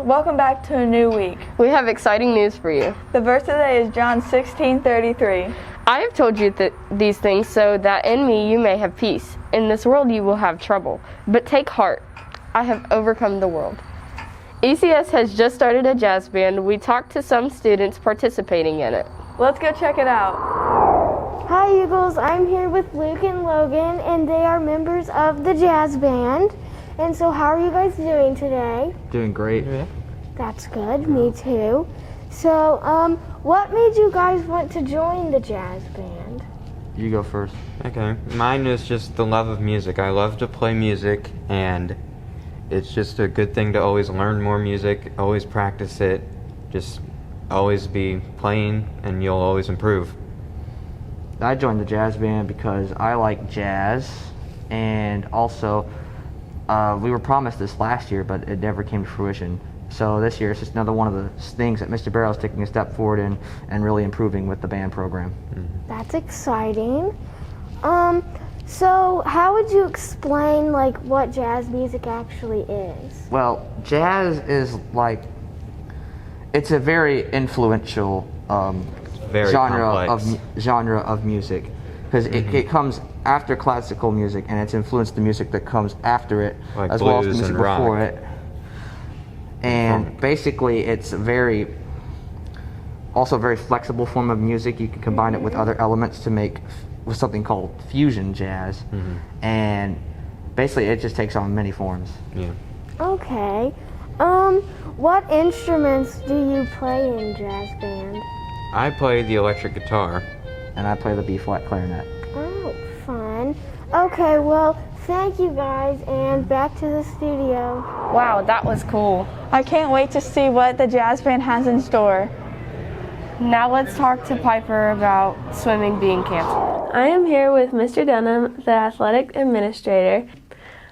welcome back to a new week. We have exciting news for you. The verse today is John 16:33. I have told you these things so that in me you may have peace. In this world you will have trouble, but take heart. I have overcome the world. ECS has just started a jazz band. We talked to some students participating in it. Let's go check it out. Hi Eagles, I'm here with Luke and Logan, and they are members of the jazz band. And so how are you guys doing today? Doing great. Yeah. That's good, me too. So, what made you guys want to join the jazz band? You go first. Okay. Mine is just the love of music. I love to play music, and it's just a good thing to always learn more music, always practice it, just always be playing, and you'll always improve. I joined the jazz band because I like jazz, and also we were promised this last year, but it never came to fruition. So this year it's just another one of the things that Mr. Barrow's taking a step forward in and really improving with the band program. That's exciting. So how would you explain like what jazz music actually is? Well, jazz is like, it's a very influential Very genre complex. of music, because it comes after classical music, and it's influenced the music that comes after it, Like as well as the blues music and rock. before it. And basically, it's also a very flexible form of music. You can combine it with other elements to make with something called fusion jazz, and basically it just takes on many forms. Yeah. Okay. What instruments do you play in jazz band? I play the electric guitar. And I play the B-flat clarinet. Oh, fun. Okay, well, thank you guys, and back to the studio. Wow, that was cool. I can't wait to see what the jazz band has in store. Now let's talk to Piper about swimming being canceled. I am here with Mr. Dunham, the athletic administrator.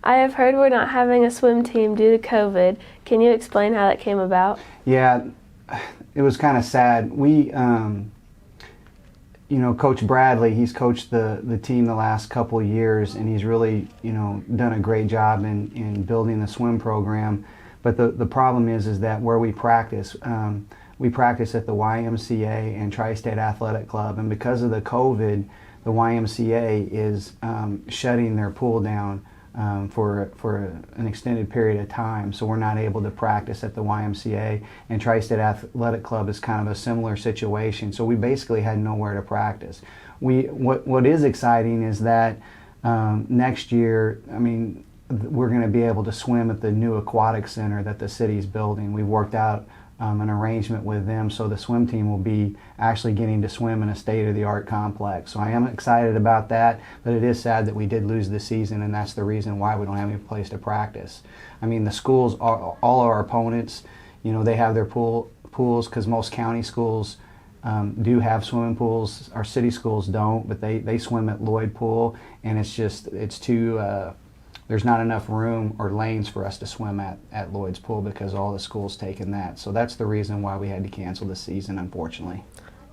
I have heard we're not having a swim team due to COVID. Can you explain how that came about? Yeah, it was kind of sad. We, Coach Bradley, he's coached the team the last couple of years, and he's really, done a great job in building the swim program. But the problem is that where we practice at the YMCA and Tri-State Athletic Club, and because of the COVID, the YMCA is shutting their pool down for an extended period of time, so we're not able to practice at the YMCA, and Tri-State Athletic Club is kind of a similar situation, so we basically had nowhere to practice. What is exciting is that next year, we're going to be able to swim at the new aquatic center that the city's building. We worked out an arrangement with them, so the swim team will be actually getting to swim in a state-of-the-art complex. So I am excited about that, but it is sad that we did lose the season, and that's the reason why we don't have any place to practice. The schools, all our opponents, they have their pools, because most county schools do have swimming pools. Our city schools don't, but they swim at Lloyd Pool, and it's too there's not enough room or lanes for us to swim at Lloyd's Pool because all the schools taken that. So that's the reason why we had to cancel the season, unfortunately.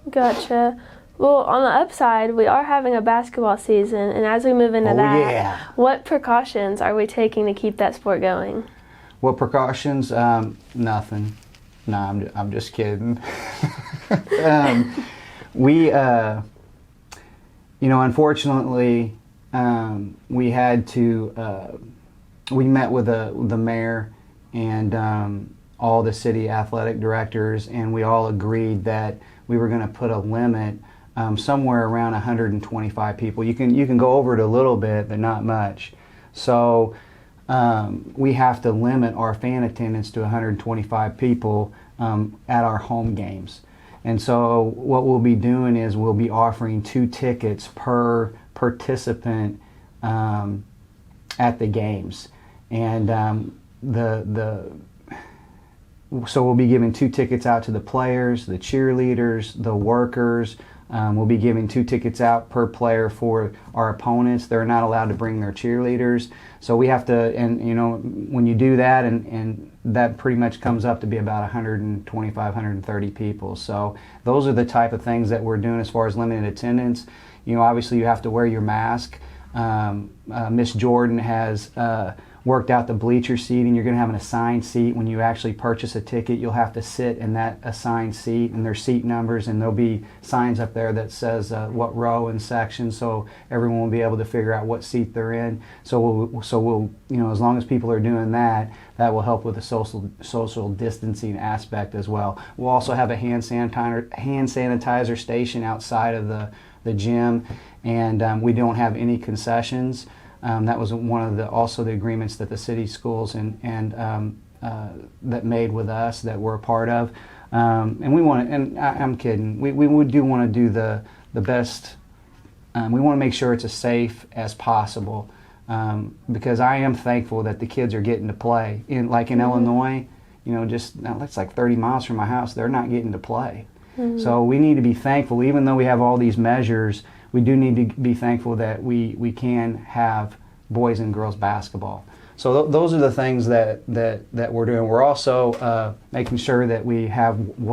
Gotcha. Well, on the upside, we are having a basketball season, and as we move into what precautions are we taking to keep that sport going? What precautions? Nothing. No, I'm just kidding. Unfortunately, we had to, we met with the mayor and all the city athletic directors, and we all agreed that we were going to put a limit somewhere around 125 people. You can go over it a little bit, but not much. So we have to limit our fan attendance to 125 people at our home games. And so what we'll be doing is we'll be offering 2 tickets per participant at the games, and so we'll be giving 2 tickets out to the players, the cheerleaders, the workers. We'll be giving 2 tickets out per player for our opponents. They're not allowed to bring their cheerleaders, so we have to. And when you do that, and that pretty much comes up to be about 125, 130 people. So those are the type of things that we're doing as far as limited attendance. Obviously you have to wear your mask. Miss Jordan has worked out the bleacher seating. You're going to have an assigned seat. When you actually purchase a ticket, you'll have to sit in that assigned seat, and there's seat numbers, and there'll be signs up there that says what row and section, so everyone will be able to figure out what seat they're in. So we'll as long as people are doing that, that will help with the social distancing aspect as well. We'll also have a hand sanitizer station outside of the gym, and we don't have any concessions. That was one of the agreements that the city schools and that made with us that we're a part of. And we want to, and I'm kidding, we do want to do the best. We want to make sure it's as safe as possible, because I am thankful that the kids are getting to play. In Illinois, that's like 30 miles from my house, they're not getting to play. So we need to be thankful, even though we have all these measures. We do need to be thankful that we can have boys and girls basketball. So those are the things that we're doing. We're also making sure that we'll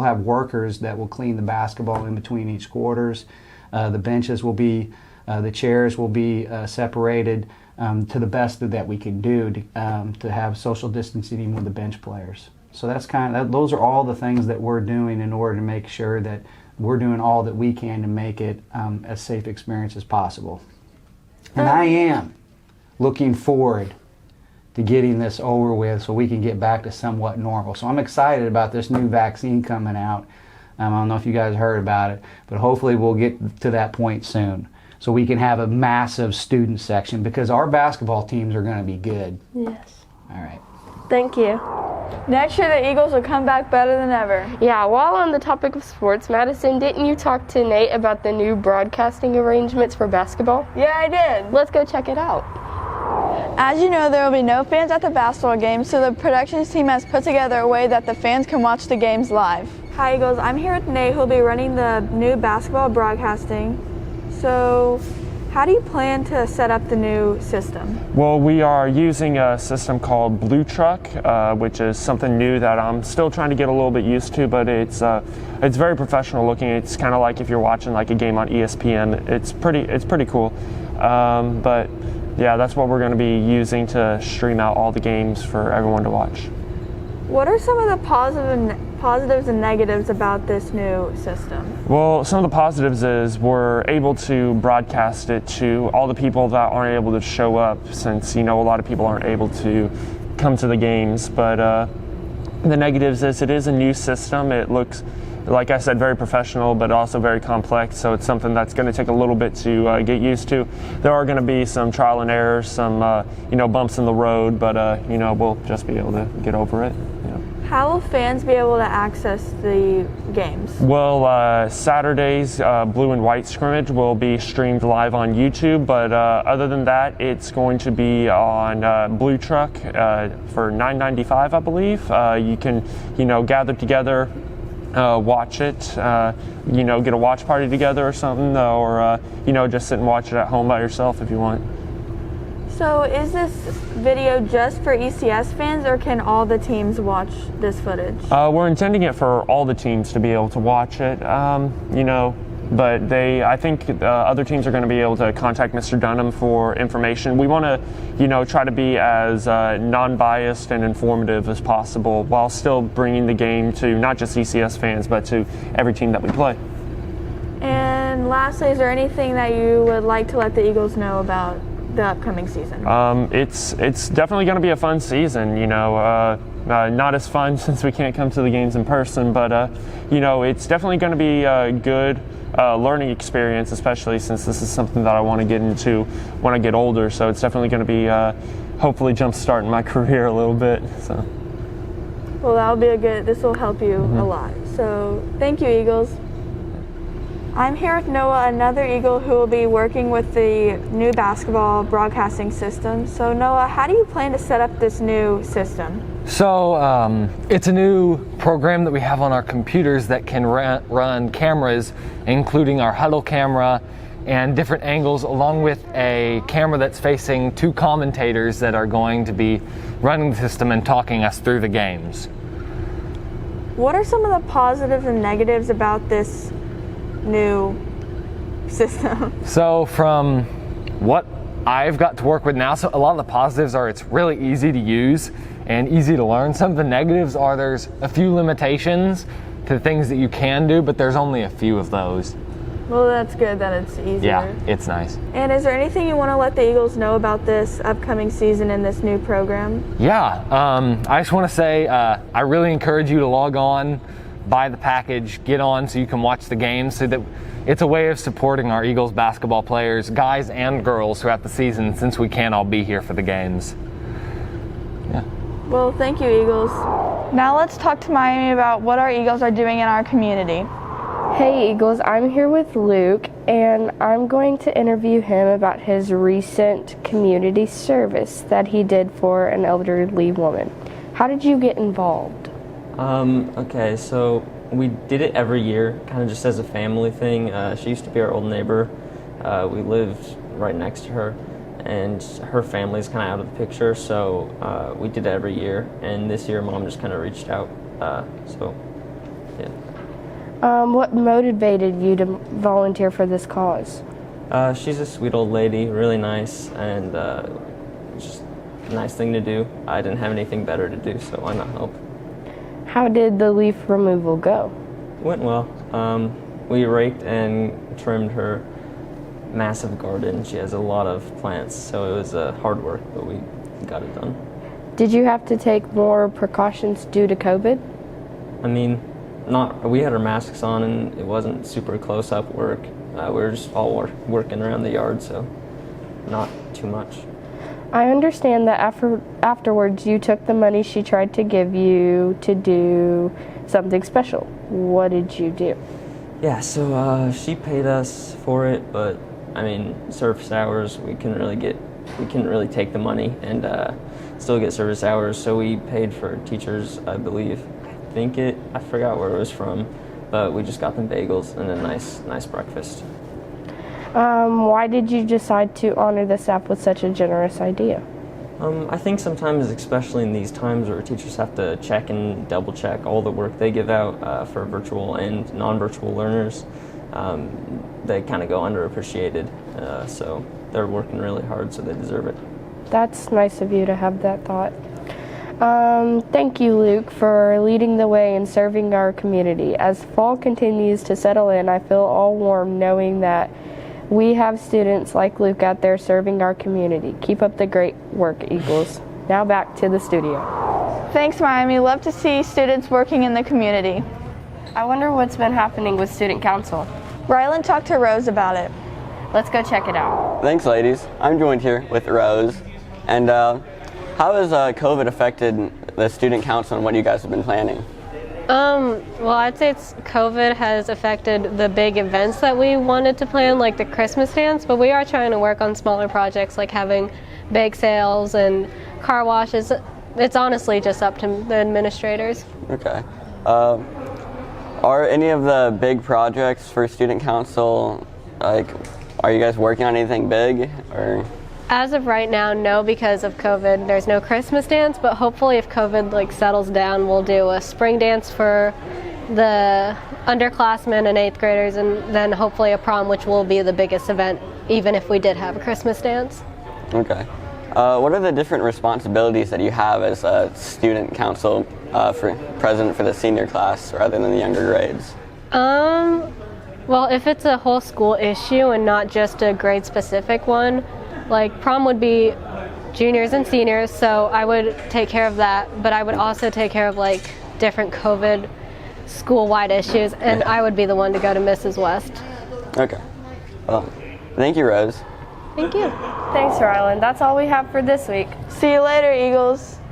have workers that will clean the basketball in between each quarters. The benches will be, the chairs will be separated to the best that we can do to have social distancing with the bench players. So those are all the things that we're doing in order to make sure that we're doing all that we can to make it as safe experience as possible. And I am looking forward to getting this over with so we can get back to somewhat normal. So I'm excited about this new vaccine coming out. I don't know if you guys heard about it, but hopefully we'll get to that point soon so we can have a massive student section, because our basketball teams are going to be good. Yes. All right. Thank you. Next year, the Eagles will come back better than ever. Yeah, while on the topic of sports, Madison, didn't you talk to Nate about the new broadcasting arrangements for basketball? Yeah, I did. Let's go check it out. As you know, there will be no fans at the basketball games, so the productions team has put together a way that the fans can watch the games live. Hi, Eagles. I'm here with Nate, who will be running the new basketball broadcasting. So, how do you plan to set up the new system? Well, we are using a system called Blue Truck, which is something new that I'm still trying to get a little bit used to, but it's very professional looking. It's kind of like if you're watching like a game on ESPN. It's pretty cool. But yeah, that's what we're going to be using to stream out all the games for everyone to watch. What are some of the positives and negatives about this new system? Well, some of the positives is we're able to broadcast it to all the people that aren't able to show up, since a lot of people aren't able to come to the games. But the negatives is it is a new system. It looks, like I said, very professional, but also very complex. So it's something that's going to take a little bit to get used to. There are going to be some trial and errors, some bumps in the road, but we'll just be able to get over it. How will fans be able to access the games? Well, Saturday's blue and white scrimmage will be streamed live on YouTube, but other than that, it's going to be on Blue Truck for $9.95, I believe. You can, gather together, watch it, get a watch party together or something, or just sit and watch it at home by yourself if you want. So is this video just for ECS fans, or can all the teams watch this footage? We're intending it for all the teams to be able to watch it, but I think other teams are going to be able to contact Mr. Dunham for information. We want to, try to be as non-biased and informative as possible while still bringing the game to not just ECS fans, but to every team that we play. And lastly, is there anything that you would like to let the Eagles know about the upcoming season? It's definitely going to be a fun season, not as fun since we can't come to the games in person, but it's definitely going to be a good learning experience, especially since this is something that I want to get into when I get older. So it's definitely going to be hopefully jumpstarting my career a little bit. So. Well, this will help you a lot. So thank you, Eagles. I'm here with Noah, another Eagle who will be working with the new basketball broadcasting system. So Noah, how do you plan to set up this new system? So it's a new program that we have on our computers that can run cameras, including our huddle camera and different angles, along with a camera that's facing two commentators that are going to be running the system and talking us through the games. What are some of the positives and negatives about this new system? So from what I've got to work with now. So a lot of the positives are it's really easy to use and easy to learn. Some of the negatives are there's a few limitations to things that you can do, but there's only a few of those. Well, that's good that it's easier. Yeah, it's nice. And is there anything you want to let the Eagles know about this upcoming season and this new program? Yeah, I just want to say I really encourage you to log on, buy the package, get on so you can watch the games, so that it's a way of supporting our Eagles basketball players, guys and girls, throughout the season, since we can't all be here for the games. Yeah. Well, thank you, Eagles. Now let's talk to Miami about what our Eagles are doing in our community. Hey Eagles, I'm here with Luke, and I'm going to interview him about his recent community service that he did for an elderly woman. How did you get involved? Okay, so we did it every year, kind of just as a family thing. She used to be our old neighbor. We lived right next to her, and her family's kind of out of the picture, so we did it every year. And this year, Mom just kind of reached out, so yeah. What motivated you to volunteer for this cause? She's a sweet old lady, really nice, and just a nice thing to do. I didn't have anything better to do, so why not help? How did the leaf removal go? It went well. We raked and trimmed her massive garden. She has a lot of plants, so it was hard work, but we got it done. Did you have to take more precautions due to COVID? I mean, we had our masks on, and it wasn't super close-up work. We were just all working around the yard, so not too much. I understand that afterwards you took the money she tried to give you to do something special. What did you do? Yeah, so she paid us for it, but I mean, service hours, we couldn't really take the money and still get service hours, so we paid for teachers, I believe. I forgot where it was from, but we just got them bagels and a nice breakfast. Why did you decide to honor the staff with such a generous idea? I think sometimes, especially in these times where teachers have to check and double check all the work they give out for virtual and non-virtual learners, they kind of go underappreciated, so they're working really hard, so they deserve it. That's nice of you to have that thought. Thank you, Luke, for leading the way and serving our community. As fall continues to settle in, I feel all warm knowing that we have students like Luke out there serving our community. Keep up the great work, Eagles. Now back to the studio. Thanks, Miami. Love to see students working in the community. I wonder what's been happening with Student Council. Rylan talked to Rose about it. Let's go check it out. Thanks, ladies. I'm joined here with Rose. And how has COVID affected the Student Council and what you guys have been planning? Well, I'd say COVID has affected the big events that we wanted to plan, like the Christmas dance, but we are trying to work on smaller projects like having bake sales and car washes. It's honestly just up to the administrators. Okay. Are any of the big projects for Student Council, are you guys working on anything big, or? As of right now, no, because of COVID. There's no Christmas dance, but hopefully if COVID settles down, we'll do a spring dance for the underclassmen and 8th graders, and then hopefully a prom, which will be the biggest event, even if we did have a Christmas dance. Okay. What are the different responsibilities that you have as a Student Council president for the senior class rather than the younger grades? Well, if it's a whole school issue and not just a grade-specific one, like prom would be juniors and seniors, so I would take care of that, but I would also take care of different COVID school-wide issues, and I would be the one to go to Mrs. West. Okay. Well, thank you, Rose. Thank you. Thanks, Rylan. That's all we have for this week. See you later, Eagles.